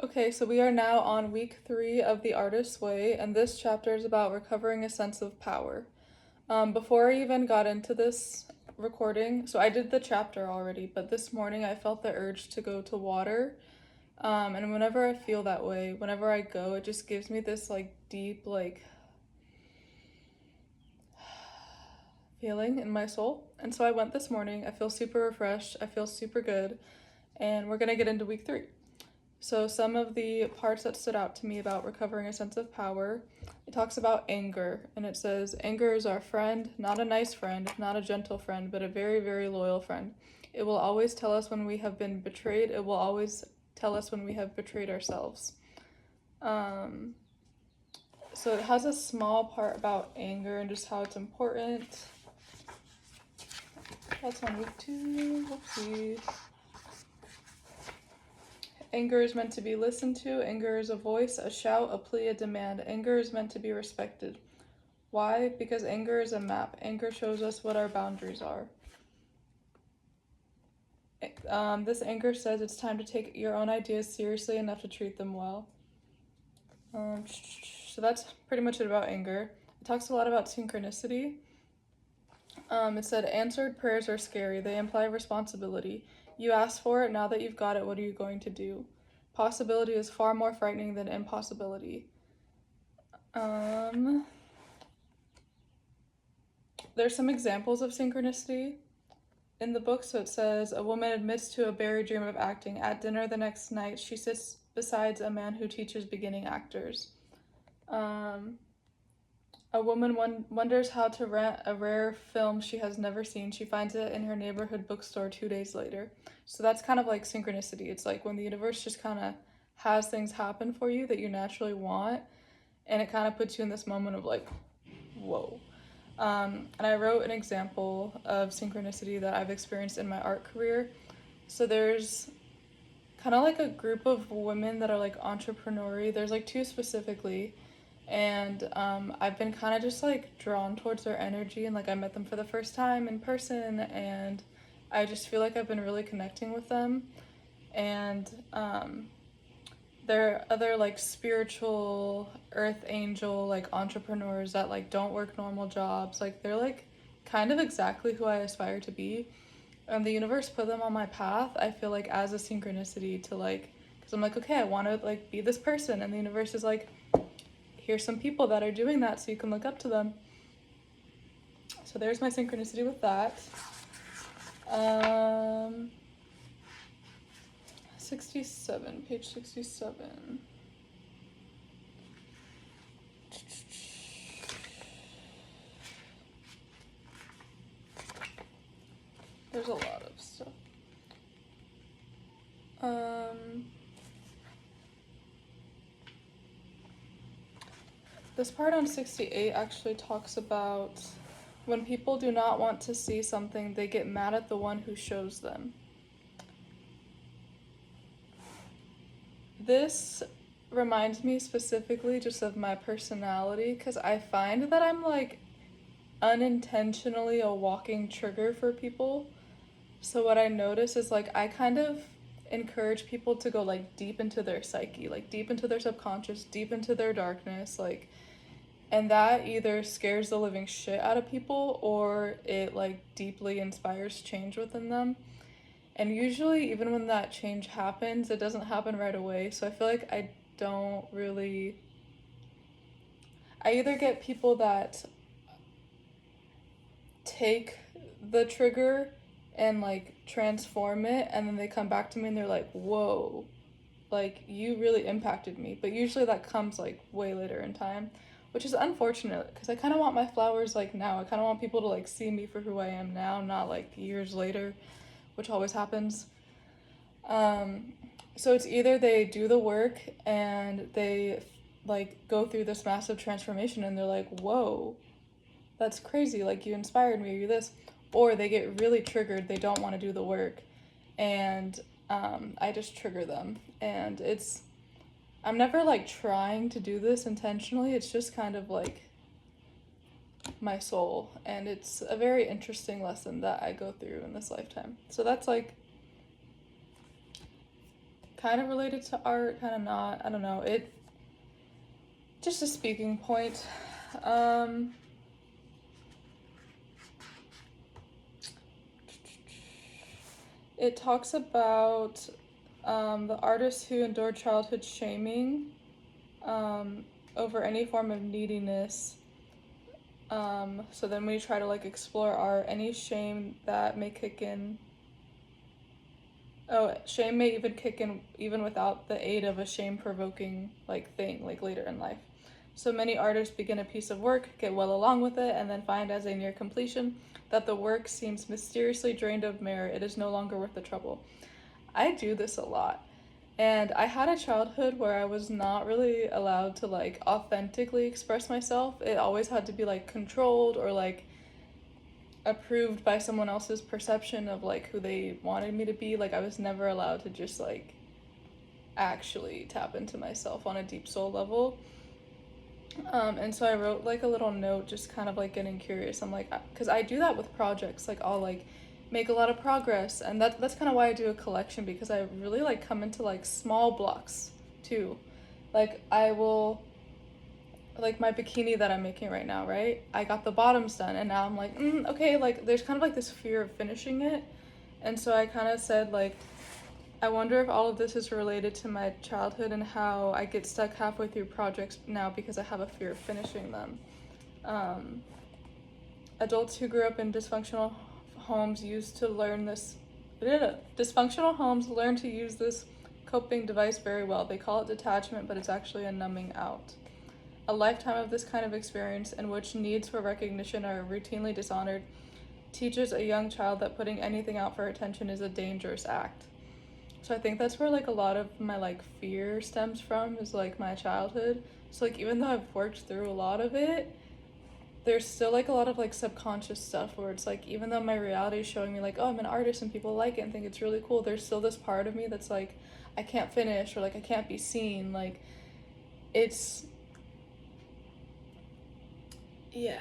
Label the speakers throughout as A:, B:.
A: Okay, so we are now on week 3 of The Artist's Way, and this chapter is about recovering a sense of power. Before I even got into this recording, so I did the chapter already, but this morning I felt the urge to go to water. And whenever I feel that way, whenever I go, it just gives me this like deep, like feeling in my soul. And so I went this morning. I feel super refreshed, I feel super good, and we're gonna get into week 3. So, some of the parts that stood out to me about recovering a sense of power, it talks about anger, and it says, "Anger is our friend, not a nice friend, not a gentle friend, but a very, very loyal friend. It will always tell us when we have been betrayed, it will always tell us when we have betrayed ourselves." Um, so, it has a small part about anger and just how it's important. That's on week 2. Whoopsie. Anger is meant to be listened to. Anger is a voice, a shout, a plea, a demand. Anger is meant to be respected. Why? Because anger is a map. Anger shows us what our boundaries are. This anger says it's time to take your own ideas seriously enough to treat them well. So that's pretty much it about anger. It talks a lot about synchronicity. It said, answered prayers are scary. They imply responsibility. You asked for it, now that you've got it, what are you going to do? Possibility is far more frightening than impossibility. There's some examples of synchronicity in the book. So it says, a woman admits to a buried dream of acting. At dinner the next night, she sits beside a man who teaches beginning actors. A woman wonders how to rent a rare film she has never seen. She finds it in her neighborhood bookstore 2 days later. So that's kind of like synchronicity. It's like when the universe just kind of has things happen for you that you naturally want, and it kind of puts you in this moment of like, whoa. And I wrote an example of synchronicity that I've experienced in my art career. So there's kind of like a group of women that are like entrepreneurial. There's like two specifically, and I've been kind of just like drawn towards their energy, and like I met them for the first time in person, and I just feel like I've been really connecting with them. And there are other like spiritual earth angel like entrepreneurs that like don't work normal jobs. Like they're like kind of exactly who I aspire to be, and the universe put them on my path, I feel like, as a synchronicity to like, because I'm like, okay, I want to like be this person, and the universe is like, here's some people that are doing that so you can look up to them. So there's my synchronicity with that. 67, page 67. There's a lot of stuff. This part on 68 actually talks about when people do not want to see something, they get mad at the one who shows them. This reminds me specifically just of my personality, because I find that I'm like unintentionally a walking trigger for people. So what I notice is like I kind of encourage people to go like deep into their psyche, like deep into their subconscious, deep into their darkness, like, and that either scares the living shit out of people or it like deeply inspires change within them. And usually even when that change happens, it doesn't happen right away. So I feel like I don't really, I either get people that take the trigger and like transform it, and then they come back to me and they're like, whoa, like you really impacted me. But usually that comes like way later in time, which is unfortunate because I kind of want my flowers like now. I kind of want people to like see me for who I am now, not like years later, which always happens. So it's either they do the work and they like go through this massive transformation and they're like, whoa, that's crazy, like you inspired me, or you this, or they get really triggered, they don't want to do the work, and I just trigger them. And I'm never like trying to do this intentionally, it's just kind of like my soul, and it's a very interesting lesson that I go through in this lifetime. So that's like kind of related to art, kind of not. I don't know. It just a speaking point. It talks about the artists who endured childhood shaming over any form of neediness. So then we try to like explore art, any shame that may kick in. Oh, shame may even kick in even without the aid of a shame-provoking like thing like later in life. So many artists begin a piece of work, get well along with it, and then find as they near completion that the work seems mysteriously drained of merit. It is no longer worth the trouble. I do this a lot. And I had a childhood where I was not really allowed to like authentically express myself. It always had to be like controlled or like approved by someone else's perception of like who they wanted me to be. Like I was never allowed to just like actually tap into myself on a deep soul level. And so I wrote like a little note just kind of like getting curious. I'm like, because I do that with projects, like I'll like make a lot of progress, and that's kind of why I do a collection, because I really like come into like small blocks too. Like I will, like my bikini that I'm making right now, right? I got the bottoms done, and now I'm like, okay, like there's kind of like this fear of finishing it. And so I kind of said like, I wonder if all of this is related to my childhood and how I get stuck halfway through projects now because I have a fear of finishing them. Adults who grew up in dysfunctional homes dysfunctional homes learn to use this coping device very well. They call it detachment, but it's actually a numbing out. A lifetime of this kind of experience, in which needs for recognition are routinely dishonored, teaches a young child that putting anything out for attention is a dangerous act. So I think that's where like a lot of my like fear stems from, is like my childhood. So like even though I've worked through a lot of it, there's still like a lot of like subconscious stuff where it's like, even though my reality is showing me like, oh, I'm an artist and people like it and think it's really cool, there's still this part of me that's like, I can't finish, or like I can't be seen. Like it's, yeah.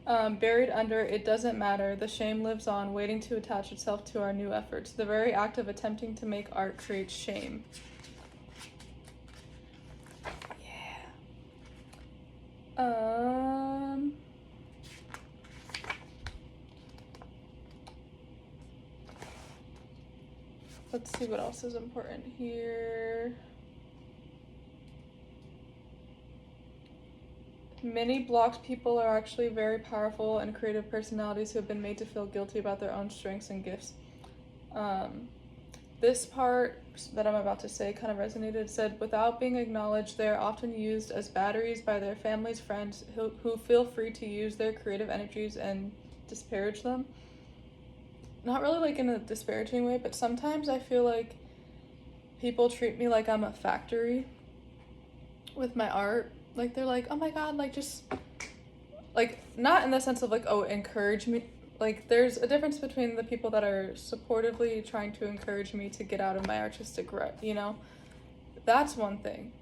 A: Buried under it doesn't matter, the shame lives on, waiting to attach itself to our new efforts. The very act of attempting to make art creates shame. Yeah. Let's see what else is important here. Many blocked people are actually very powerful and creative personalities who have been made to feel guilty about their own strengths and gifts. This part that I'm about to say kind of resonated. It said, without being acknowledged, they are often used as batteries by their families, friends, who feel free to use their creative energies and disparage them. Not really like in a disparaging way, but sometimes I feel like people treat me like I'm a factory with my art. Like they're like, oh my god, like just like, not in the sense of like, oh, encourage me. Like there's a difference between the people that are supportively trying to encourage me to get out of my artistic rut, you know? That's one thing.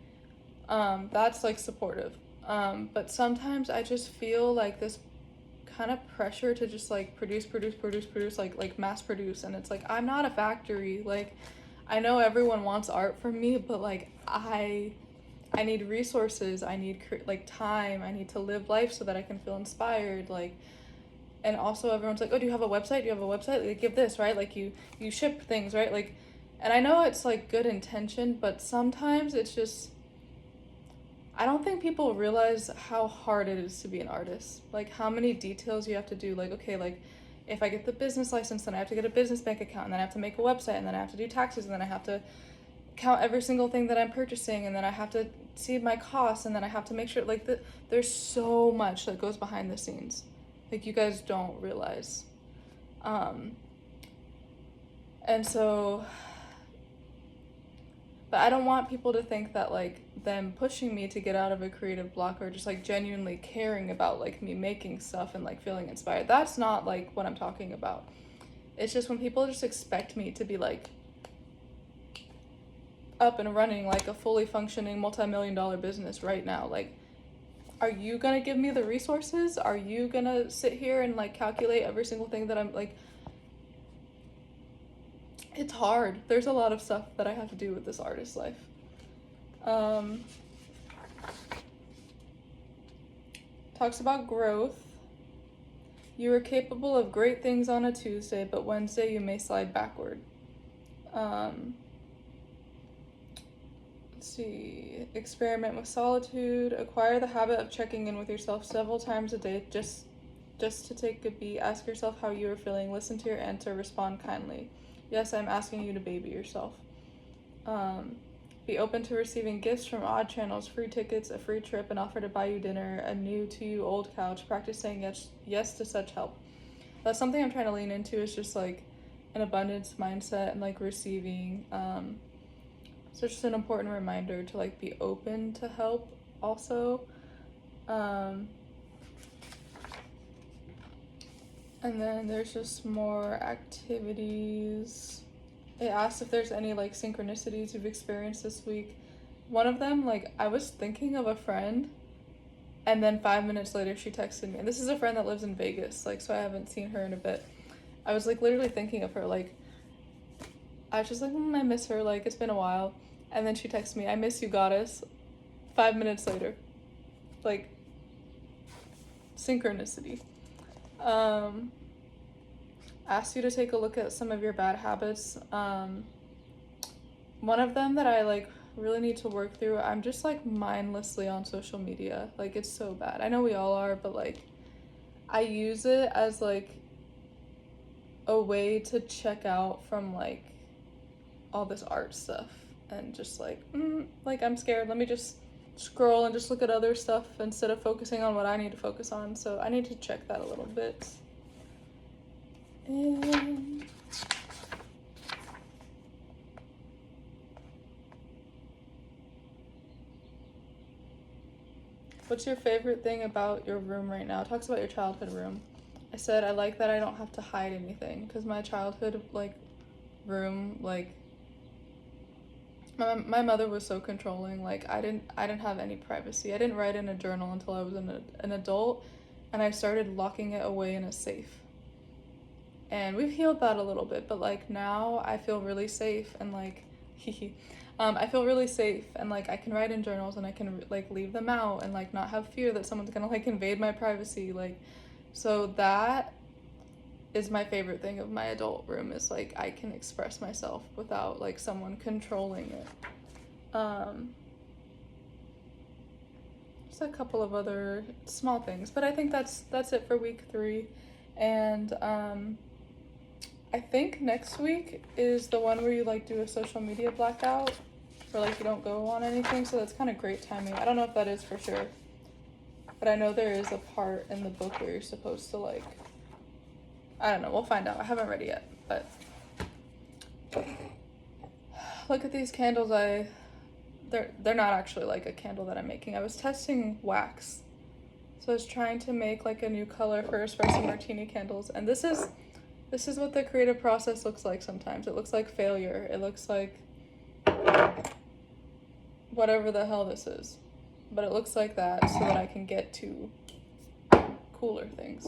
A: That's like supportive. But sometimes I just feel like this kind of pressure to just like produce, like mass produce, and it's like, I'm not a factory. Like I know everyone wants art from me, but like I need resources, I need like time, I need to live life so that I can feel inspired. Like, and also everyone's like, oh, do you have a website? Do you have a website? Like, give this, right? Like you ship things, right? Like, and I know it's like good intention, but sometimes it's just, I don't think people realize how hard it is to be an artist. Like how many details you have to do. Like, okay, like if I get the business license, then I have to get a business bank account, and then I have to make a website, and then I have to do taxes, and then I have to count every single thing that I'm purchasing, and then I have to see my costs, and then I have to make sure like there's so much that goes behind the scenes. Like you guys don't realize. And so, but I don't want people to think that like them pushing me to get out of a creative block, or just like genuinely caring about like me making stuff and like feeling inspired. That's not like what I'm talking about. It's just when people just expect me to be like up and running like a fully functioning multi-million-dollar business right now. Like, are you gonna give me the resources? Are you gonna sit here and like calculate every single thing that I'm like, It's hard. There's a lot of stuff that I have to do with this artist life. Talks about growth. You are capable of great things on a Tuesday, but Wednesday you may slide backward. Let's see. Experiment with solitude. Acquire the habit of checking in with yourself several times a day, just to take a beat. Ask yourself how you are feeling. Listen to your answer. Respond kindly. Yes, I'm asking you to baby yourself. Be open to receiving gifts from odd channels, free tickets, a free trip, an offer to buy you dinner, a new to you old couch. Practice saying yes to such help. That's something I'm trying to lean into, is just like an abundance mindset and like receiving. So just an important reminder to like be open to help also. And then there's just more activities. It asks if there's any like synchronicities you've experienced this week. One of them, like, I was thinking of a friend, and then 5 minutes later she texted me. And this is a friend that lives in Vegas, like, so I haven't seen her in a bit. I was like literally thinking of her, like, I was just like, I miss her, like, it's been a while. And then she texted me, I miss you, goddess. 5 minutes later. Like, synchronicity. Ask you to take a look at some of your bad habits. One of them that I like really need to work through, I'm just like mindlessly on social media. Like, it's so bad. I know we all are, but like I use it as like a way to check out from like all this art stuff, and just like I'm scared, let me just scroll and just look at other stuff instead of focusing on what I need to focus on. So I need to check that a little bit. And what's your favorite thing about your room right now? It talks about your childhood room. I said I like that I don't have to hide anything, because my childhood like room, like my mother was so controlling. Like I didn't have any privacy. I didn't write in a journal until I was an adult, and I started locking it away in a safe. And we've healed that a little bit, but like now I feel really safe, and like I feel really safe, and like I can write in journals, and I can like leave them out, and like not have fear that someone's gonna like invade my privacy. Like, so that is my favorite thing of my adult room, is like I can express myself without like someone controlling it. Just a couple of other small things, but I think that's it for week 3. And I think next week is the one where you like do a social media blackout, or like you don't go on anything, so that's kind of great timing. I don't know if that is for sure, but I know there is a part in the book where you're supposed to like, I don't know, we'll find out. I haven't read it yet, but look at these candles. They're not actually like a candle that I'm making. I was testing wax, so I was trying to make like a new color for espresso martini candles, and this is what the creative process looks like sometimes. It looks like failure. It looks like whatever the hell this is, but it looks like that so that I can get to cooler things.